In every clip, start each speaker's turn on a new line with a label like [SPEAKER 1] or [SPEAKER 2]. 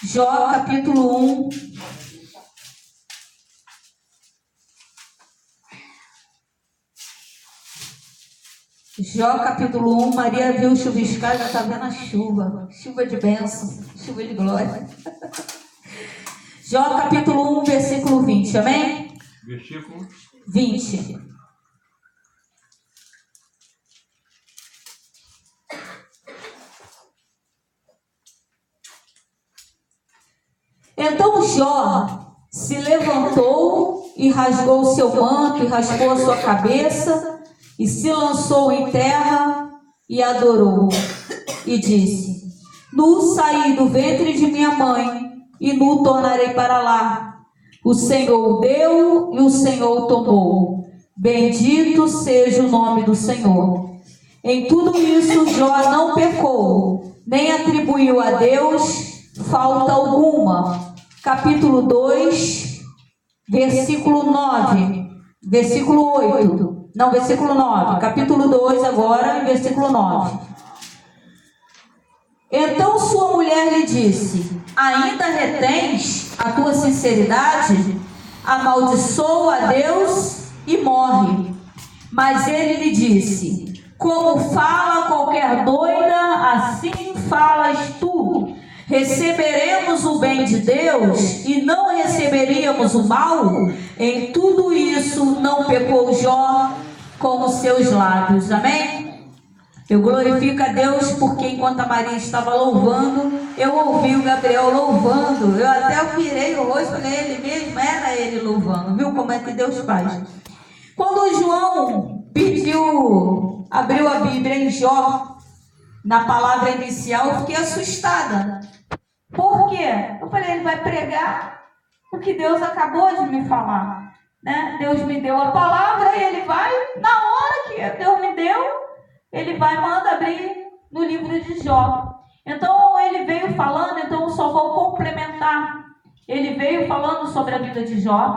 [SPEAKER 1] Jó, capítulo 1. Jó, capítulo 1. Maria viu chuviscar, já está vendo a chuva. Chuva de bênção, chuva de glória. Jó, capítulo 1, versículo 20. Amém?
[SPEAKER 2] Versículo
[SPEAKER 1] 20. Então Jó se levantou e rasgou seu manto e raspou a sua cabeça e se lançou em terra e adorou e disse: Nu saí do ventre de minha mãe e nu tornarei para lá. O Senhor deu e o Senhor tomou. Bendito seja o nome do Senhor. Em tudo isso Jó não pecou, nem atribuiu a Deus falta alguma. Capítulo 2, versículo 9, versículo 8, não, versículo 9, capítulo 2 agora, versículo 9. Então sua mulher lhe disse: ainda retens a tua sinceridade? Amaldiçoa a Deus e morre. Mas ele lhe disse: como fala qualquer doida, assim falas tu. Receberemos o bem de Deus e não receberíamos o mal? Em tudo isso não pecou Jó com os seus lábios. Amém? Eu glorifico a Deus porque enquanto a Maria estava louvando, eu ouvi o Gabriel louvando. Eu até virei o rosto, falei, ele mesmo, era ele louvando. Viu como é que Deus faz? Quando o João abriu a Bíblia em Jó, na palavra inicial, eu fiquei assustada. Por quê? Eu falei, ele vai pregar o que Deus acabou de me falar, né? Deus me deu a palavra e ele vai, na hora que Deus me deu, ele vai, manda abrir no livro de Jó. Então ele veio falando, então eu só vou complementar. Ele veio falando sobre a vida de Jó.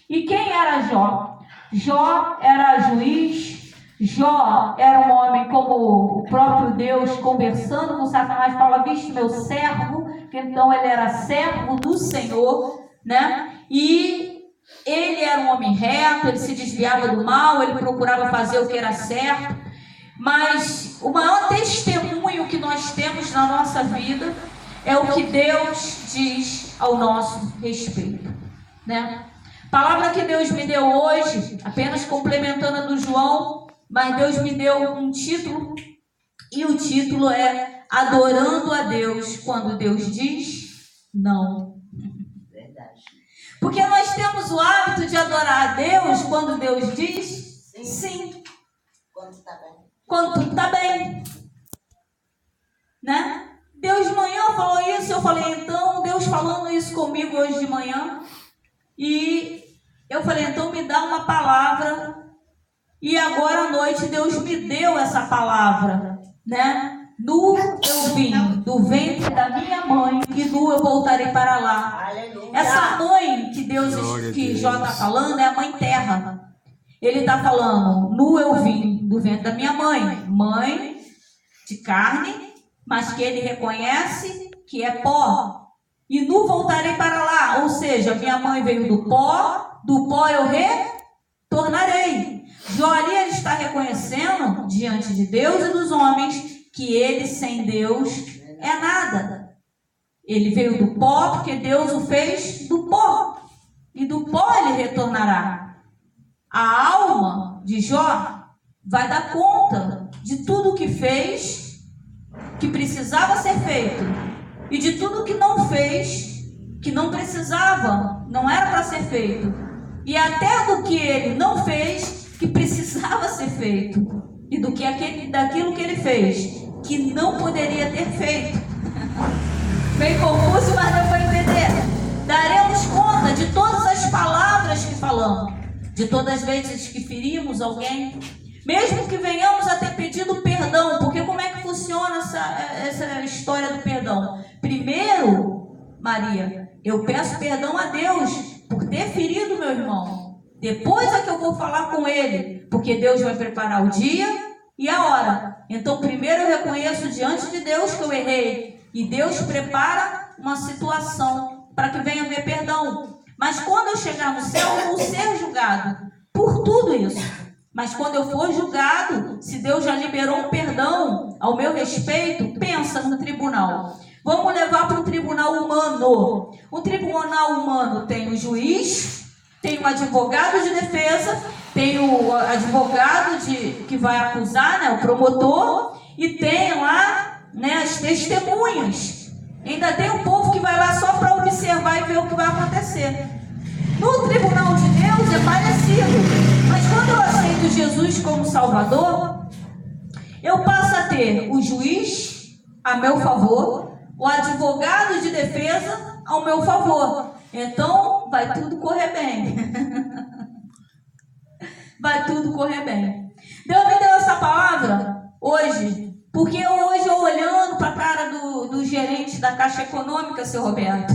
[SPEAKER 1] E quem era Jó? Jó era juiz. Jó era um homem como o próprio Deus, conversando com Satanás, fala, viste meu servo, que então ele era servo do Senhor, né? E ele era um homem reto, ele se desviava do mal, ele procurava fazer o que era certo, mas o maior testemunho que nós temos na nossa vida é o que Deus diz ao nosso respeito, né? Palavra que Deus me deu hoje, apenas complementando a do João, mas Deus me deu um título, e o título é Adorando a Deus quando Deus diz não. Verdade. Porque nós temos o hábito de adorar a Deus quando Deus diz sim. Quando está bem. Quando tudo está bem. Né? Deus de manhã falou isso, eu falei, então, Deus falando isso comigo hoje de manhã, e eu falei, então me dá uma palavra. E agora à noite Deus me deu essa palavra, né? Nu eu vim do ventre da minha mãe e nu eu voltarei para lá. Aleluia. Essa mãe que Jó está falando é a mãe terra. Ele está falando, nu eu vim do ventre da minha mãe, mãe de carne, mas que ele reconhece que é pó. E nu voltarei para lá, ou seja, minha mãe veio do pó eu retornarei. Jó ali ele está reconhecendo diante de Deus e dos homens que ele sem Deus é nada. Ele veio do pó porque Deus o fez do pó. E do pó ele retornará. A alma de Jó vai dar conta de tudo que fez, que precisava ser feito, e de tudo que não fez, que não precisava, não era para ser feito. E até do que ele não fez, que precisava ser feito, e daquilo que ele fez, que não poderia ter feito. Bem confuso, mas deu para entender. Daremos conta de todas as palavras que falamos, de todas as vezes que ferimos alguém, mesmo que venhamos a ter pedido perdão, porque como é que funciona essa história do perdão? Primeiro, Maria, eu peço perdão a Deus por ter ferido meu irmão. Depois é que eu vou falar com ele, porque Deus vai preparar o dia e a hora. Então primeiro eu reconheço diante de Deus que eu errei. E Deus prepara uma situação para que venha haver perdão. Mas quando eu chegar no céu, eu vou ser julgado por tudo isso. Mas quando eu for julgado, se Deus já liberou um perdão ao meu respeito, pensa no tribunal. Vamos levar para um tribunal humano. O tribunal humano tem o juiz, tem o advogado de defesa, tem o advogado que vai acusar, né, o promotor, e tem lá, né, as testemunhas. Ainda tem um povo que vai lá só para observar e ver o que vai acontecer. No tribunal de Deus é parecido, mas quando eu aceito Jesus como Salvador, eu passo a ter o juiz a meu favor, o advogado de defesa ao meu favor. Então, vai tudo correr bem. Vai tudo correr bem. Deus me deu essa palavra hoje, porque hoje eu olhando para a cara do gerente da Caixa Econômica, seu Roberto,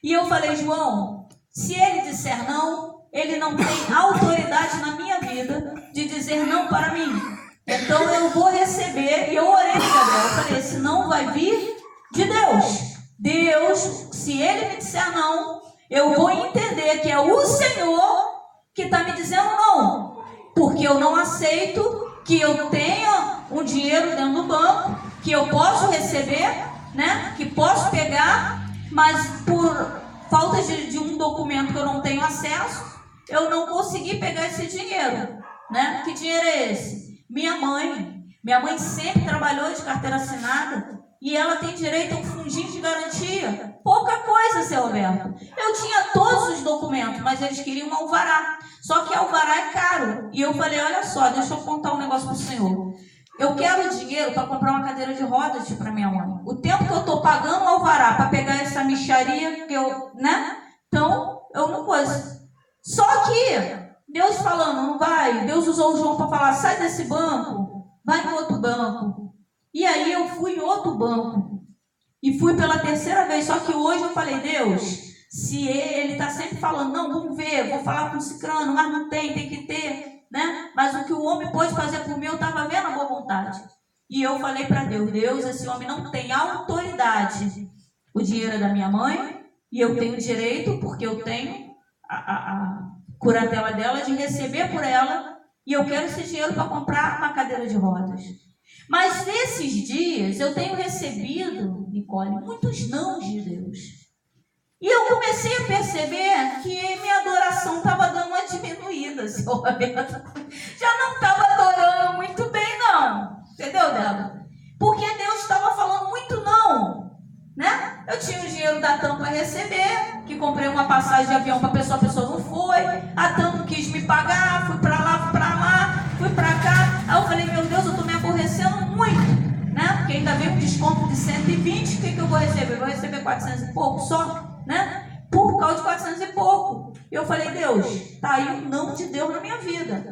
[SPEAKER 1] e eu falei, João, se ele disser não, ele não tem autoridade na minha vida de dizer não para mim. Então eu vou receber, e eu orei, Gabriel, eu falei, esse não vai vir de Deus. Deus, se ele me disser não, eu vou entender que é o Senhor que está me dizendo não, porque eu não aceito que eu tenha um dinheiro dentro do banco, que eu posso receber, né, que posso pegar, mas por falta de um documento que eu não tenho acesso, eu não consegui pegar esse dinheiro, né? Que dinheiro é esse? Minha mãe sempre trabalhou de carteira assinada e ela tem direito a um fundinho de garantia. Pouca coisa, seu Roberto. Eu tinha todos os documentos, mas eles queriam um alvará. Só que alvará é caro. E eu falei, olha só, deixa eu contar um negócio para o senhor. Eu quero dinheiro para comprar uma cadeira de rodas para minha mãe. O tempo que eu estou pagando o alvará para pegar essa mixaria, que eu, né? Então, eu não coisa. Só que Deus falando, não vai. Deus usou o João para falar, sai desse banco, vai em outro banco. E aí eu fui em outro banco. E fui pela terceira vez. Só que hoje eu falei, Deus, se ele está sempre falando, não, vamos ver, vou falar com o cicrano, mas não tem que ter, né? Mas o que o homem pode fazer por mim, eu estava vendo a boa vontade. E eu falei para Deus, Deus, esse homem não tem autoridade. O dinheiro é da minha mãe, e eu tenho direito, porque eu tenho a curatela dela, de receber por ela, e eu quero esse dinheiro para comprar uma cadeira de rodas. Mas nesses dias eu tenho recebido, Nicole, muitos nãos de Deus. E eu comecei a perceber que minha adoração estava dando uma diminuída, seu Roberto. Já não estava adorando muito bem, não. Entendeu, Débora? Porque Deus estava falando muito não, né? Eu tinha o dinheiro da TAM para receber, que comprei uma passagem de avião para a pessoa não foi. A TAM não quis me pagar, fui para lá, fui para cá. Aí eu falei, meu Deus, eu estou me aborrecendo muito, né? Porque ainda veio um desconto de 120, o que eu vou receber? Eu vou receber 400 e pouco só, né? Por causa de 400 e pouco. Eu falei, Deus, tá aí o não de Deus na minha vida.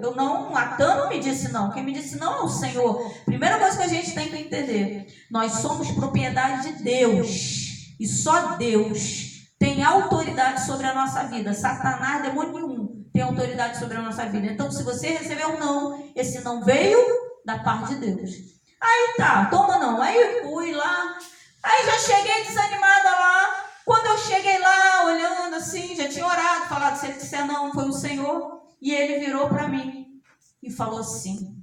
[SPEAKER 1] A TAM não me disse não. Quem me disse não é o Senhor. Primeira coisa que a gente tem que entender, nós somos propriedade de Deus. E só Deus tem autoridade sobre a nossa vida. Satanás, demônio nenhum, tem autoridade sobre a nossa vida. Então, se você recebeu um não, esse não veio da parte de Deus. Aí tá, toma não. Aí eu fui lá. Aí já cheguei desanimada lá. Quando eu cheguei lá, olhando assim, já tinha orado, falado, se ele disser não, foi o Senhor. E ele virou para mim e falou assim.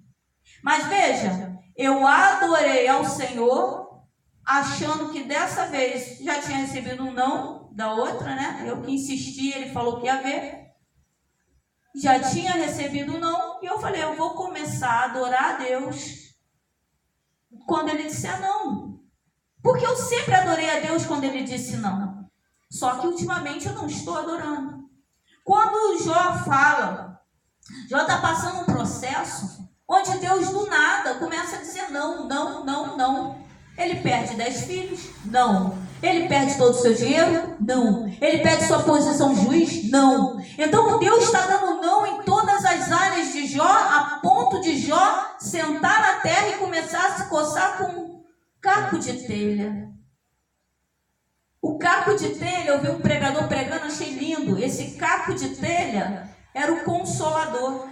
[SPEAKER 1] Mas veja, eu adorei ao Senhor, achando que dessa vez já tinha recebido um não da outra, né? Eu que insisti, ele falou que ia ver. Já tinha recebido um não, e eu falei, eu vou começar a adorar a Deus quando ele disser não. Porque eu sempre adorei a Deus quando ele disse não. Só que ultimamente eu não estou adorando. Quando o Jó fala, Jó está passando um processo onde Deus do nada começa a dizer não, não, não, não. Ele perde 10 filhos? Não. Ele perde todo o seu dinheiro? Não. Ele perde sua posição de juiz? Não. Então Deus está dando não em todas as áreas de Jó, a ponto de Jó sentar na terra e começar a se coçar com um caco de telha. O caco de telha, eu vi um pregador pregando, achei lindo. Esse caco de telha era o consolador.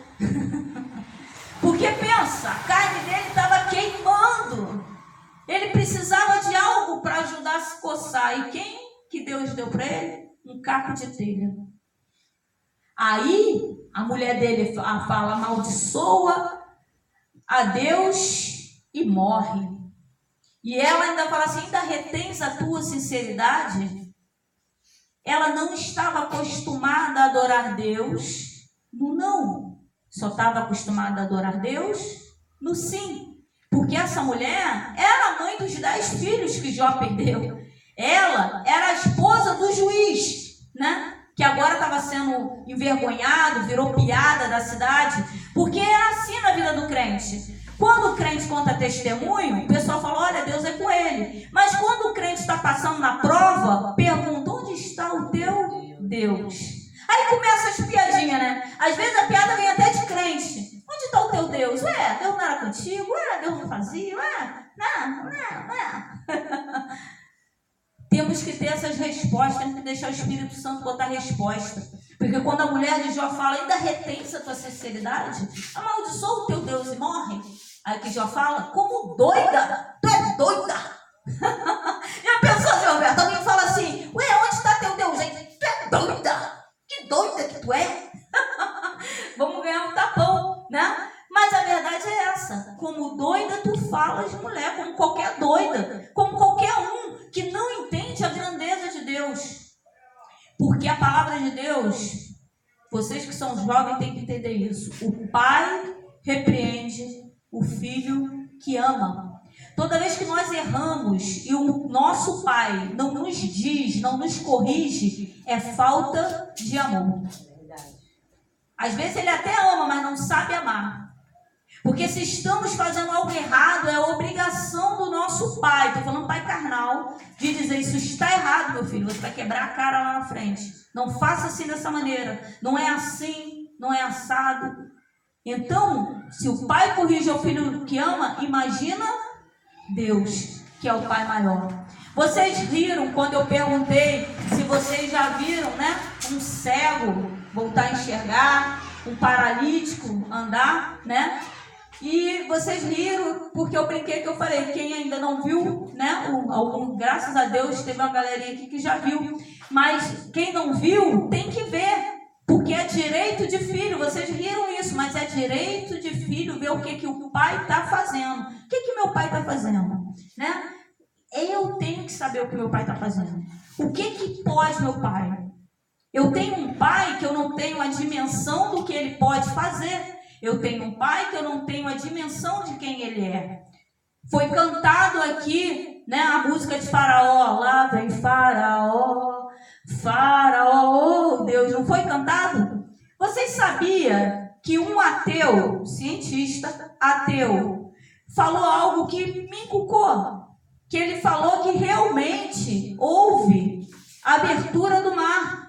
[SPEAKER 1] Porque pensa, a carne dele estava queimando. Ele precisava de algo para ajudar a se coçar. E quem que Deus deu para ele? Um caco de telha. Aí a mulher dele fala: amaldiçoa a Deus e morre. E ela ainda fala assim: ainda retens a tua sinceridade? Ela não estava acostumada a adorar Deus no não. Só estava acostumada a adorar Deus no sim. Porque essa mulher era a mãe dos 10 filhos que Jó perdeu. Ela era a esposa do juiz, né? Que agora estava sendo envergonhado, virou piada da cidade. Porque é assim na vida do crente. Quando o crente conta testemunho, o pessoal fala: olha, Deus é com ele. Mas quando o crente está passando na prova, pergunta: onde está o teu Deus? Aí começa as piadinhas, né? Às vezes a piada vem até de crente. Onde está o teu Deus? Ué, Deus não era contigo? Ué, Deus não fazia? Ué, não. Temos que ter essas respostas, temos que deixar o Espírito Santo botar resposta. Porque quando a mulher de Jó fala: ainda retém-se a tua sinceridade, amaldiçoa o teu Deus e morre. Aí que Jó fala: como doida? Tu é doida? Já pensou, assim, Roberto? Alguém fala assim: ué, onde está teu Deus? Gente, tu é doida? Que doida que tu é? Vamos ganhar um tapão, né? Mas a verdade é essa: como doida tu falas, mulher, como qualquer doida, como qualquer um que não entende a grandeza de Deus. Porque a palavra de Deus, vocês que são jovens têm que entender isso: o pai repreende o filho que ama. Toda vez que nós erramos e o nosso pai não nos diz, não nos corrige, é falta de amor. Às vezes ele até ama, mas não sabe amar. Porque se estamos fazendo algo errado, é obrigação do nosso pai, estou falando pai carnal, de dizer: isso está errado, meu filho, você vai quebrar a cara lá na frente. Não faça assim dessa maneira, não é assim, não é assado. Então, se o pai corrige o filho que ama, imagina Deus, que é o pai maior. Vocês riram quando eu perguntei se vocês já viram, né, um cego voltar a enxergar, um paralítico andar, né? E vocês riram porque eu brinquei, que eu falei: quem ainda não viu, né? Graças a Deus teve uma galerinha aqui que já viu. Mas quem não viu tem que ver, porque é direito de filho. Vocês riram isso, mas é direito de filho ver o que o pai está fazendo. O que meu pai está fazendo, né? Eu tenho que saber o que meu pai está fazendo. O que pode meu pai? Eu tenho um pai que eu não tenho a dimensão do que ele pode fazer. Eu tenho um pai que eu não tenho a dimensão de quem ele é. Foi cantado aqui, né, a música de Faraó. Lá vem Faraó, Faraó, oh Deus. Não foi cantado? Vocês sabiam que um ateu, cientista ateu, falou algo que me encucou? Que ele falou que realmente houve abertura do mar.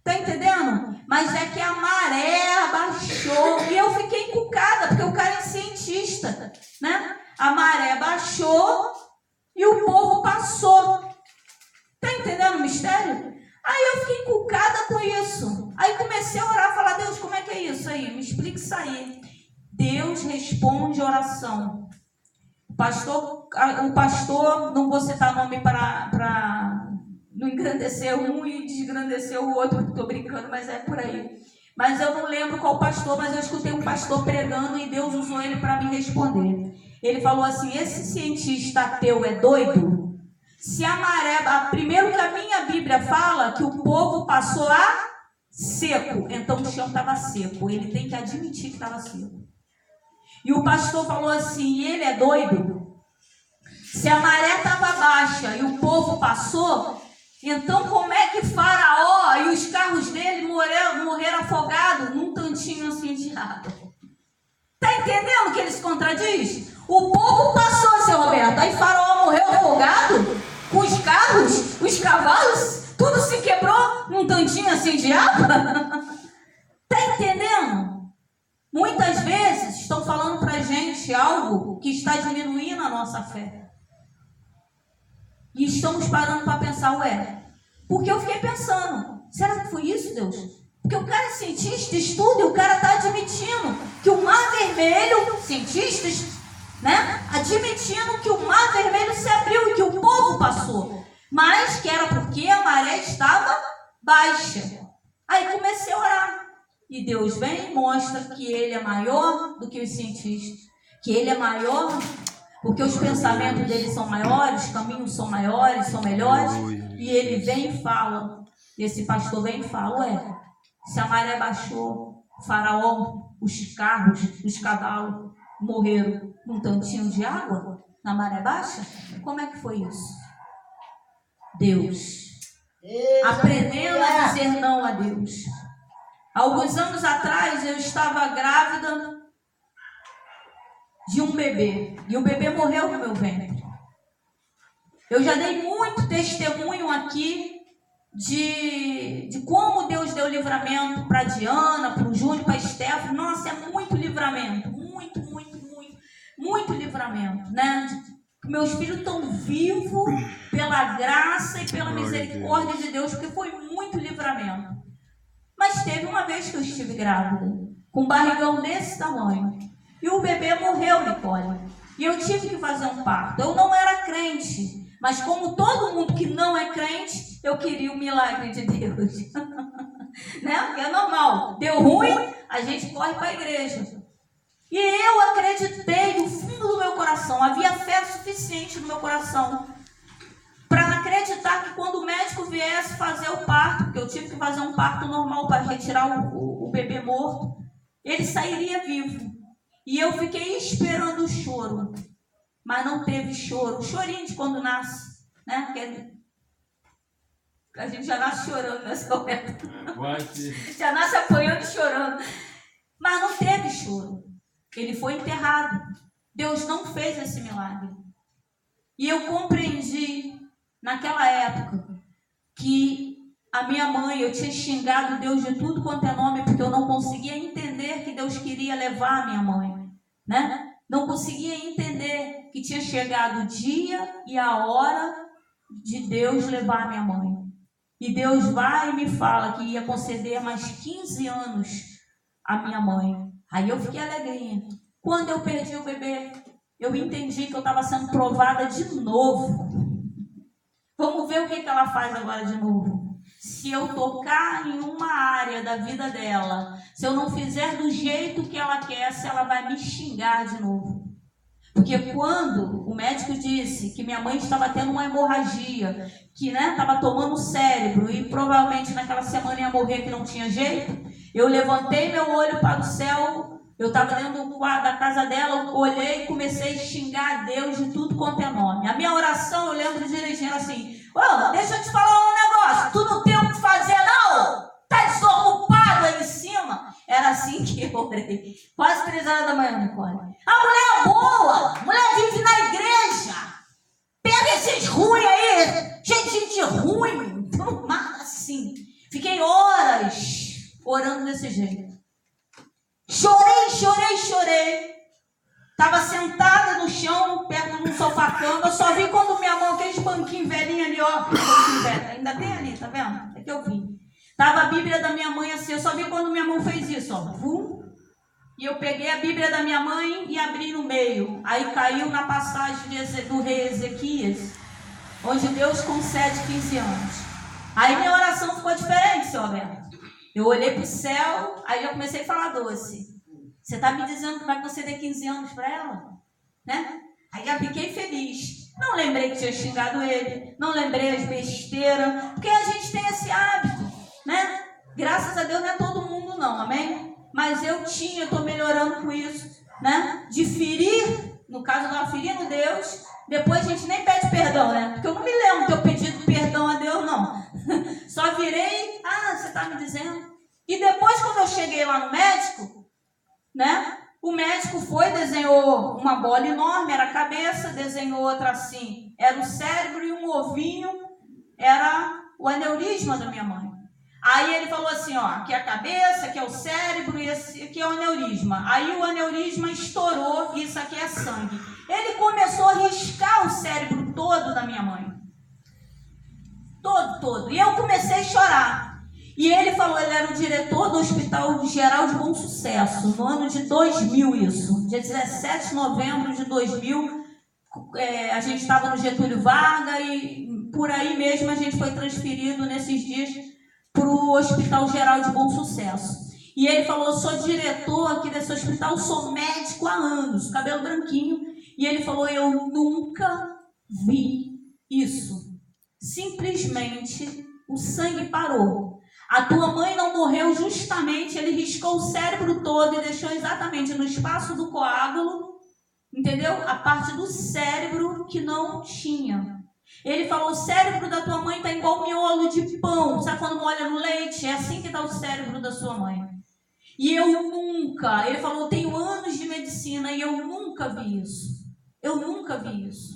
[SPEAKER 1] Tá entendendo? Mas é que a maré abaixou. E eu fiquei encucada, porque o cara é cientista, né? A maré baixou e o povo passou. Tá entendendo o mistério? Aí eu fiquei encucada com isso. Aí comecei a orar, falar: Deus, como é que é isso aí? Me explica isso aí. Deus responde oração. O pastor, não vou citar nome para não engrandecer um e desgrandecer o outro, estou brincando, mas é por aí. Mas eu não lembro qual pastor, mas eu escutei um pastor pregando e Deus usou ele para me responder. Ele falou assim: esse cientista ateu é doido? Se a maré... Primeiro que a minha Bíblia fala que o povo passou a seco, então o chão estava seco. Ele tem que admitir que estava seco. E o pastor falou assim: ele é doido? Se a maré estava baixa e o povo passou... Então como é que Faraó e os carros dele morreram afogados num tantinho assim de água? Está entendendo que ele se contradiz? O povo passou, seu Roberto, aí Faraó morreu afogado, com os carros, os cavalos, tudo se quebrou num tantinho assim de água? Está entendendo? Muitas vezes estão falando para a gente algo que está diminuindo a nossa fé. E estamos parando para pensar: ué, porque eu fiquei pensando, será que foi isso, Deus? Porque o cara é cientista, estuda, e o cara está admitindo que o Mar Vermelho, cientistas, né? Admitindo que o mar vermelho se abriu e que o povo passou, mas que era porque a maré estava baixa. Aí comecei a orar. E Deus vem e mostra que Ele é maior do que os cientistas. Que Ele é maior porque os pensamentos dele são maiores, os caminhos são maiores, são melhores. E Ele vem e fala. Esse pastor vem e fala, ué, se a maré baixou, o faraó, os carros, os cavalos morreram num tantinho de água na maré baixa? Como é que foi isso? Deus. Aprendendo a dizer não a Deus. Alguns anos atrás eu estava grávida de um bebê. E o bebê morreu no meu ventre. Eu já dei muito testemunho aqui de como Deus deu livramento para Diana, para o Júnior, para a Stephanie. Nossa, é muito livramento. Muito livramento, né? Meus filhos estão vivos pela graça e pela misericórdia de Deus, porque foi muito livramento. Mas teve uma vez que eu estive grávida, com um barrigão desse tamanho, e o bebê morreu, Nicole. E eu tive que fazer um parto. Eu não era crente, mas como todo mundo que não é crente, eu queria o milagre de Deus. Né? Porque é normal. Deu ruim, a gente corre para a igreja. E eu acreditei no fundo do meu coração, havia fé suficiente no meu coração para acreditar que quando o médico viesse fazer o parto, porque eu tive que fazer um parto normal para retirar o bebê morto, ele sairia vivo. E eu fiquei esperando o choro, mas não teve choro. Chorinho de quando nasce, né? Porque a gente já nasce chorando nessa hora. Já nasce apanhando e chorando. Mas não teve choro. Ele foi enterrado. Deus não fez esse milagre. E eu compreendi, naquela época, que a minha mãe, eu tinha xingado Deus de tudo quanto é nome, porque eu não conseguia entender que Deus queria levar a minha mãe, né? Não conseguia entender que tinha chegado o dia e a hora de Deus levar a minha mãe. E Deus vai e me fala que ia conceder mais 15 anos à minha mãe. Aí eu fiquei alegrinha. Quando eu perdi o bebê, eu entendi que eu estava sendo provada de novo. Vamos ver o que ela faz agora de novo. Se eu tocar em uma área da vida dela, se eu não fizer do jeito que ela quer, se ela vai me xingar de novo. Porque quando o médico disse que minha mãe estava tendo uma hemorragia, que estava tomando cérebro e provavelmente naquela semana ia morrer, que não tinha jeito, eu levantei meu olho para o céu, eu estava dentro do quarto da casa dela, olhei e comecei a xingar a Deus de tudo quanto é nome. A minha oração, eu lembro direitinho assim, deixa eu te falar um negócio, tu não tem o que fazer não? Tá desocupado aí em cima? Era assim que eu orei. Quase 3 horas da manhã, Nicole. A mulher é boa, a mulher vive na igreja. Pega esses ruins aí, cheio de gente ruim, não mata assim. Fiquei horas orando desse jeito. Chorei. Estava sentada no chão, perto de um sofá-cama. Eu só vi quando minha mão, aqueles banquinhos velhinhos ali, ó. Ainda tem ali, tá vendo? É que eu vi. Tava a Bíblia da minha mãe assim, eu só vi quando minha mão fez isso, ó. E eu peguei a Bíblia da minha mãe e abri no meio. Aí caiu na passagem do rei Ezequias, onde Deus concede 15 anos. Aí minha oração ficou diferente, seu Alberto. Eu olhei para o céu, aí já comecei a falar doce. Você está me dizendo que vai conceder 15 anos para ela? Né? Aí já fiquei feliz. Não lembrei que tinha xingado ele, não lembrei as besteiras, porque a gente tem esse hábito, né? Graças a Deus não é todo mundo não, amém? Mas eu estou melhorando com isso, né? De ferir, no caso eu estava ferindo Deus, depois a gente nem pede perdão, né? Porque eu não me lembro de ter pedido perdão a Deus, não. Só virei, você está me dizendo? E depois quando eu cheguei lá no médico, né? O médico desenhou uma bola enorme, era a cabeça, desenhou outra assim, era o cérebro, e um ovinho era o aneurisma da minha mãe. Aí ele falou assim, aqui é a cabeça, aqui é o cérebro e esse aqui é o aneurisma. Aí o aneurisma estourou e isso aqui é sangue. Ele começou a riscar o cérebro todo da minha mãe. Todo. E eu comecei a chorar. E ele falou, ele era o diretor do Hospital Geral de Bom Sucesso, no ano de 2000 isso. Dia 17 de novembro de 2000, a gente estava no Getúlio Vargas e por aí mesmo a gente foi transferido nesses dias para o Hospital Geral de Bom Sucesso. E ele falou, sou diretor aqui desse hospital, sou médico há anos, cabelo branquinho. E ele falou, eu nunca vi isso. Simplesmente o sangue parou. A tua mãe não morreu justamente, ele riscou o cérebro todo e deixou exatamente no espaço do coágulo, entendeu? A parte do cérebro que não tinha. Ele falou, o cérebro da tua mãe está igual miolo de pão. Sabe quando molha no leite? É assim que está o cérebro da sua mãe. E eu nunca, ele falou, eu tenho anos de medicina e eu nunca vi isso. Eu nunca vi isso.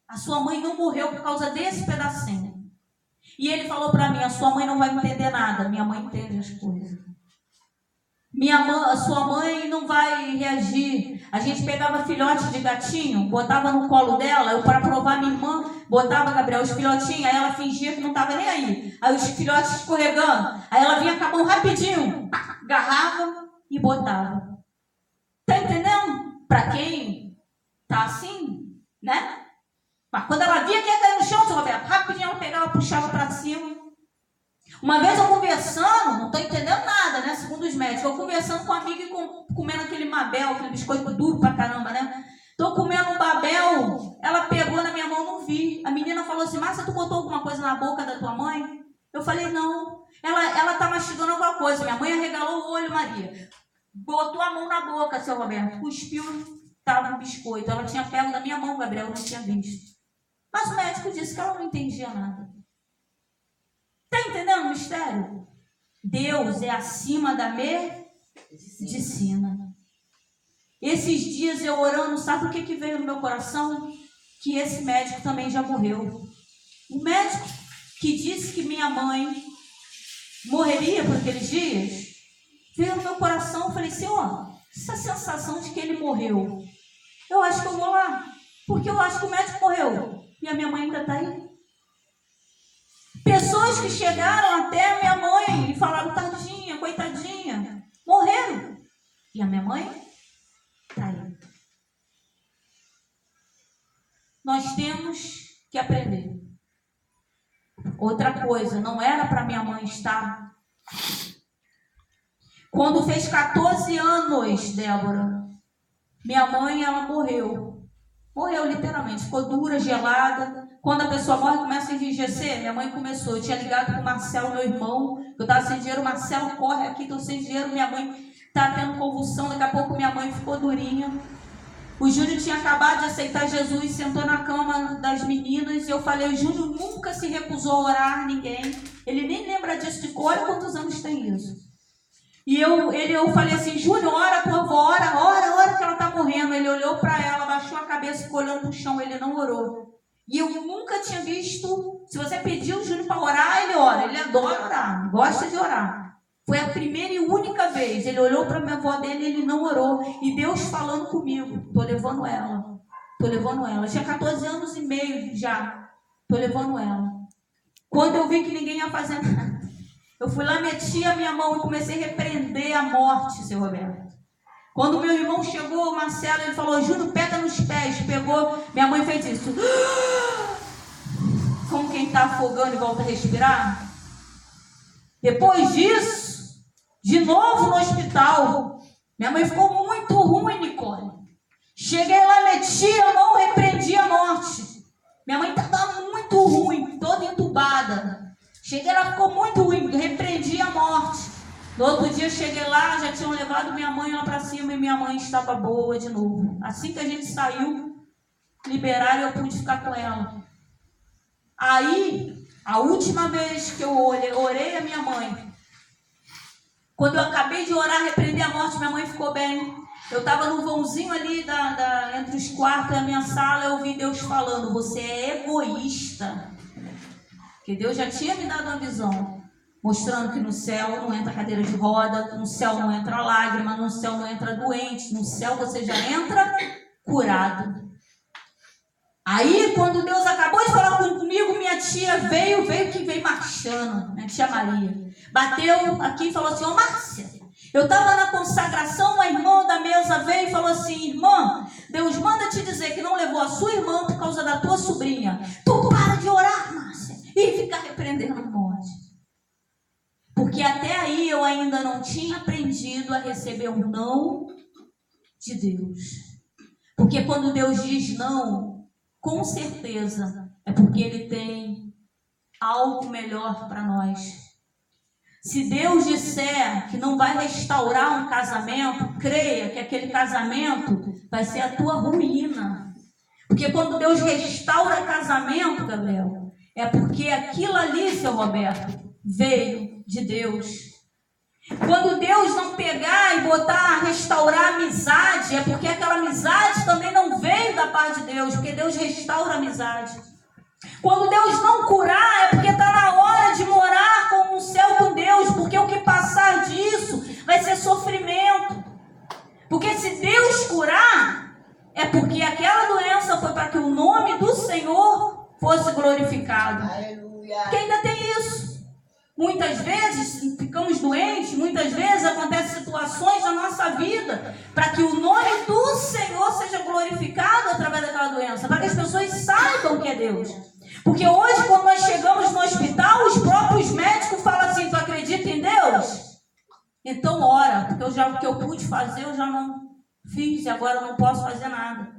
[SPEAKER 1] A sua mãe não morreu por causa desse pedacinho. E ele falou para mim, a sua mãe não vai entender nada. Minha mãe entende as coisas. A sua mãe não vai reagir. A gente pegava filhote de gatinho, botava no colo dela, eu para provar minha irmã, botava, Gabriel, os filhotinhos, aí ela fingia que não estava nem aí. Aí os filhotes escorregando, aí ela vinha com a mão rapidinho, agarrava e botava. Tá entendendo? Para quem tá assim, né? Mas quando ela via que ia cair no chão, seu Roberto, rapidinho ela pegava, puxava para cima. Uma vez eu conversando, não estou entendendo nada, né? Segundo os médicos, eu conversando com uma amiga e comendo aquele Mabel, aquele biscoito duro pra caramba, né? Estou comendo um Babel, ela pegou na minha mão, não vi. A menina falou assim, Márcia, tu botou alguma coisa na boca da tua mãe? Eu falei, não. Ela tá mastigando alguma coisa. Minha mãe arregalou o olho, Maria. Botou a mão na boca, seu Roberto. Cuspiu, tava um biscoito. Ela tinha pego da minha mão, Gabriel, eu não tinha visto. Mas o médico disse que ela não entendia nada. Está entendendo o mistério? Deus é acima da medicina. Esses dias eu orando, sabe o que veio no meu coração? Que esse médico também já morreu. O médico que disse que minha mãe morreria por aqueles dias, veio no meu coração. Eu falei, Senhor, essa sensação de que ele morreu, eu acho que eu vou lá. Porque eu acho que o médico morreu. E a minha mãe ainda está aí. Pessoas que chegaram até a minha mãe e falaram, tadinha, coitadinha, morreram. E a minha mãe está aí. Nós temos que aprender. Outra coisa, não era para minha mãe estar. Quando fez 14 anos, Débora, minha mãe, ela morreu. Morreu literalmente, ficou dura, gelada. Quando a pessoa morre, começa a enrijecer. Minha mãe começou. Eu tinha ligado com o Marcelo, meu irmão. Eu estava sem dinheiro. Marcelo, corre aqui, estou sem dinheiro. Minha mãe está tendo convulsão. Daqui a pouco minha mãe ficou durinha. O Júnior tinha acabado de aceitar Jesus, sentou na cama das meninas. E eu falei, o Júnior nunca se recusou a orar ninguém. Ele nem lembra disso de cor. Olha quantos anos tem isso. E eu falei assim, Júnior, ora tua avó, ora que ela está morrendo. Ele olhou para ela, baixou a cabeça, ficou olhando para o chão. Ele não orou. E eu nunca tinha visto, se você pedir o Júnior para orar, ele ora. Ele adora orar, gosta de orar. Foi a primeira e única vez. Ele olhou para a minha avó dele e ele não orou. E Deus falando comigo, estou levando ela. Eu tinha 14 anos e meio já. Estou levando ela. Quando eu vi que ninguém ia fazer nada, eu fui lá, meti a minha mão e comecei a repreender a morte, seu Roberto. Quando meu irmão chegou, o Marcelo, ele falou, Júnior, pega nos pés. Pegou, minha mãe fez isso. Como quem está afogando e volta a respirar. Depois disso, de novo no hospital. Minha mãe ficou muito ruim, Nicole. Cheguei lá, meti a mão, repreendi a morte. Minha mãe estava muito ruim, toda entubada. Cheguei lá, ficou muito ruim, repreendi a morte. No outro dia cheguei lá, já tinham levado minha mãe lá para cima e minha mãe estava boa de novo. Assim que a gente saiu, liberaram e eu pude ficar com ela. Aí, a última vez que eu orei a minha mãe, quando eu acabei de orar, repreender a morte, minha mãe ficou bem. Eu estava no vãozinho ali entre os quartos da minha sala, eu ouvi Deus falando, você é egoísta. Porque Deus já tinha me dado uma visão. Mostrando que no céu não entra cadeira de roda, no céu não entra lágrima, no céu não entra doente, no céu você já entra curado. Aí, quando Deus acabou de falar comigo, minha tia veio marchando, minha tia Maria. Bateu aqui e falou assim: ô Márcia, eu estava na consagração, uma irmã da mesa veio e falou assim: irmã, Deus manda te dizer que não levou a sua irmã por causa da tua sobrinha. Tu para de orar, Márcia, e ficar repreendendo a morte. Porque até aí eu ainda não tinha aprendido a receber um não de Deus. Porque quando Deus diz não, com certeza é porque Ele tem algo melhor para nós. Se Deus disser que não vai restaurar um casamento, creia que aquele casamento vai ser a tua ruína. Porque quando Deus restaura casamento, Gabriel, é porque aquilo ali, seu Roberto, veio de Deus. Quando Deus não pegar e botar, restaurar a amizade, é porque aquela amizade também não veio da parte de Deus, porque Deus restaura a amizade. Quando Deus não curar, é porque está na hora de morar com o céu com Deus, porque o que passar disso vai ser sofrimento. Porque se Deus curar, é porque aquela doença foi para que o nome do Senhor fosse glorificado. Aleluia. Porque ainda tem isso. Muitas vezes ficamos doentes, muitas vezes acontecem situações na nossa vida para que o nome do Senhor seja glorificado através daquela doença, para que as pessoas saibam que é Deus. Porque hoje, quando nós chegamos no hospital, os próprios médicos falam assim: tu acredita em Deus? Então ora, porque o que eu pude fazer eu já não fiz e agora eu não posso fazer nada.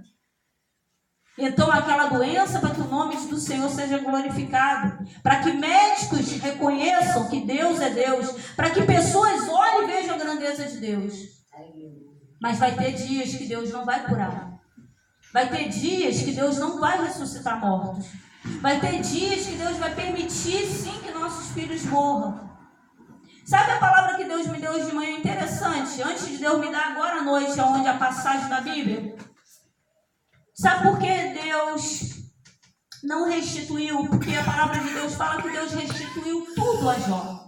[SPEAKER 1] Então aquela doença, para que o nome do Senhor seja glorificado, para que médicos reconheçam que Deus é Deus, para que pessoas olhem e vejam a grandeza de Deus. Mas vai ter dias que Deus não vai curar. Vai ter dias que Deus não vai ressuscitar mortos. Vai ter dias que Deus vai permitir sim que nossos filhos morram. Sabe a palavra que Deus me deu hoje de manhã interessante? Antes de Deus me dar agora à noite, onde a passagem da Bíblia. Sabe por que Deus não restituiu? Porque a palavra de Deus fala que Deus restituiu tudo a Jó.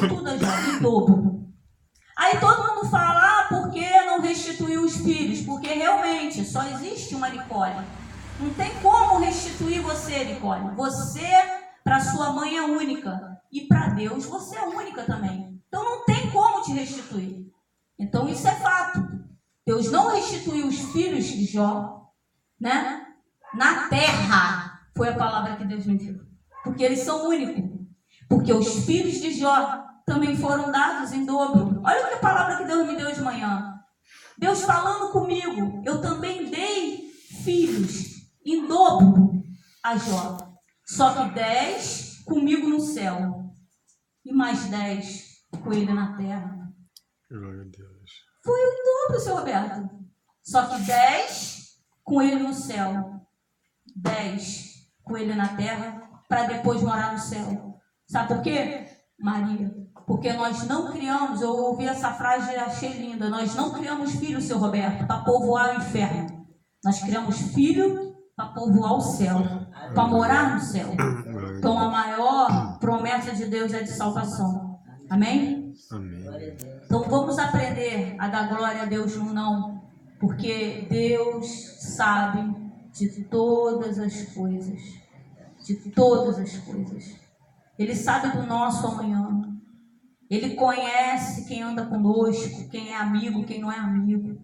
[SPEAKER 1] Tudo a Jó, em dobro. Aí todo mundo fala: por que não restituiu os filhos? Porque realmente só existe uma Nicole. Não tem como restituir você, Nicole. Você, para sua mãe, é única. E para Deus, você é única também. Então não tem como te restituir. Então isso é fato. Deus não restituiu os filhos de Jó, né? Na terra, foi a palavra que Deus me deu. Porque eles são únicos. Porque os filhos de Jó também foram dados em dobro. Olha que palavra que Deus me deu de manhã. Deus falando comigo: eu também dei filhos em dobro a Jó. Só que 10 comigo no céu. E mais 10 com ele na terra.
[SPEAKER 2] Glória a Deus.
[SPEAKER 1] Foi o dobro, seu Roberto. Só que 10 com ele no céu. 10 com ele na terra, para depois morar no céu. Sabe por quê, Maria? Porque nós não criamos, eu ouvi essa frase e achei linda: nós não criamos filho, seu Roberto, para povoar o inferno. Nós criamos filho para povoar o céu, para morar no céu. Então a maior promessa de Deus é de salvação. Amém?
[SPEAKER 2] Amém.
[SPEAKER 1] Então vamos aprender a dar glória a Deus no não, porque Deus sabe de todas as coisas. De todas as coisas. Ele sabe do nosso amanhã. Ele conhece quem anda conosco, quem é amigo, quem não é amigo.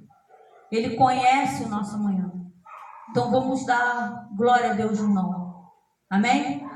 [SPEAKER 1] Ele conhece o nosso amanhã. Então vamos dar glória a Deus no não. Amém?